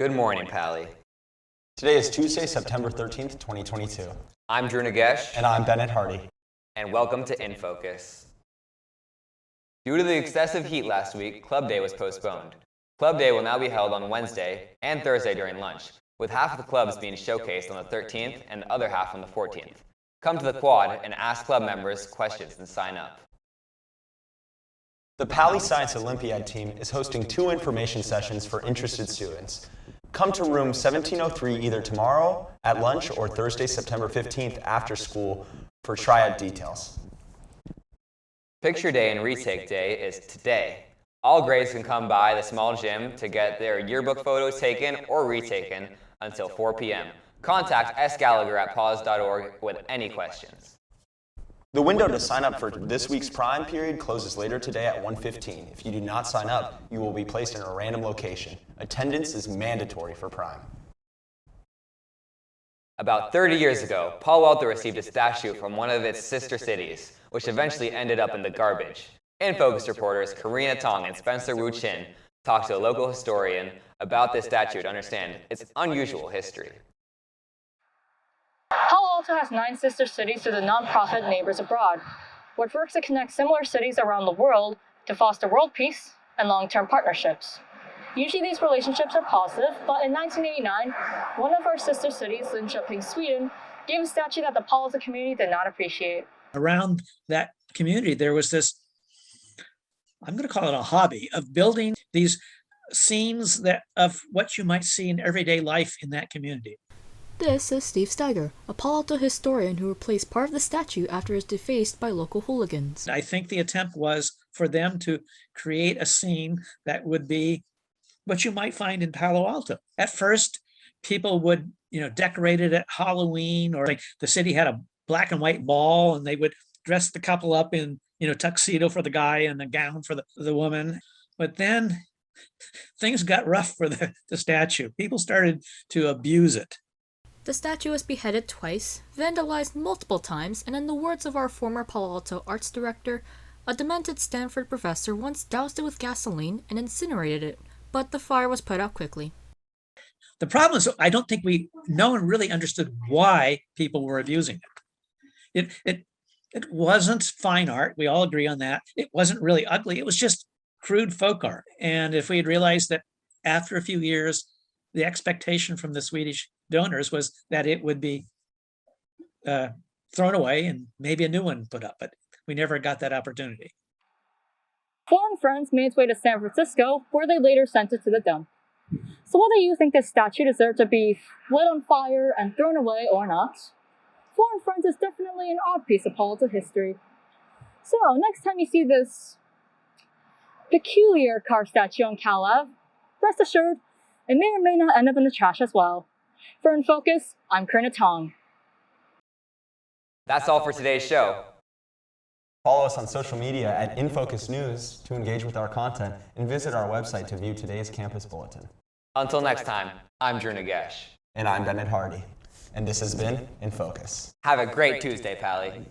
Good morning, Pally. Today is Tuesday, September 13th, 2022. I'm Drew Nagesh. And I'm Bennett Hardy. And welcome to In Focus. Due to the excessive heat last week, Club Day was postponed. Club Day will now be held on Wednesday and Thursday during lunch, with half of the clubs being showcased on the 13th and the other half on the 14th. Come to the quad and ask club members questions and sign up. The Pally Science Olympiad team is hosting 2 information sessions for interested students. Come to room 1703 either tomorrow at lunch or Thursday, September 15th after school for tryout details. Picture Day and Retake Day is today. All grades can come by the small gym to get their yearbook photos taken or retaken until 4 p.m. Contact sgallagher@pause.org with any questions. The window to sign up for this week's Prime period closes later today at 1:15. If you do not sign up, you will be placed in a random location. Attendance is mandatory for Prime. About 30 years ago, Palo Alto received a statue from one of its sister cities, which eventually ended up in the garbage. In Focus reporters Karina Tong and Spencer Wu Chin talked to a local historian about this statue to understand its unusual history. Palo Alto has 9 sister cities through the nonprofit Neighbors Abroad, which works to connect similar cities around the world to foster world peace and long-term partnerships. Usually these relationships are positive, but in 1989, one of our sister cities, Linköping, Sweden, gave a statue that the Palo Alto community did not appreciate. Around that community, there was this, I'm going to call it a hobby, of building these scenes of what you might see in everyday life in that community. This is Steve Steiger, a Palo Alto historian who replaced part of the statue after it was defaced by local hooligans. I think the attempt was for them to create a scene that would be what you might find in Palo Alto. At first, people would, decorate it at Halloween, or like the city had a black and white ball and they would dress the couple up in, tuxedo for the guy and a gown for the woman. But then things got rough for the statue. People started to abuse it. The statue was beheaded twice, vandalized multiple times, and in the words of our former Palo Alto arts director, a demented Stanford professor once doused it with gasoline and incinerated it, but the fire was put out quickly. The problem is, I don't think no one really understood why people were abusing it. It wasn't fine art. We all agree on that. It wasn't really ugly. It was just crude folk art. And if we had realized that after a few years, the expectation from the Swedish donors was that it would be thrown away and maybe a new one put up, but we never got that opportunity. Foreign friends made its way to San Francisco, where they later sent it to the dump. So whether you think this statue deserves to be lit on fire and thrown away or not, Foreign Friends is definitely an odd piece of Palo Alto history. So next time you see this peculiar car statue on Cal Ave, rest assured, it may or may not end up in the trash as well. For In Focus, I'm Karina Tong. That's all for today's show. Follow us on social media at InFocus News to engage with our content and visit our website to view today's campus bulletin. Until next time, I'm Drew Nagesh. And I'm Bennett Hardy. And this has been In Focus. Have a great Tuesday, Pally.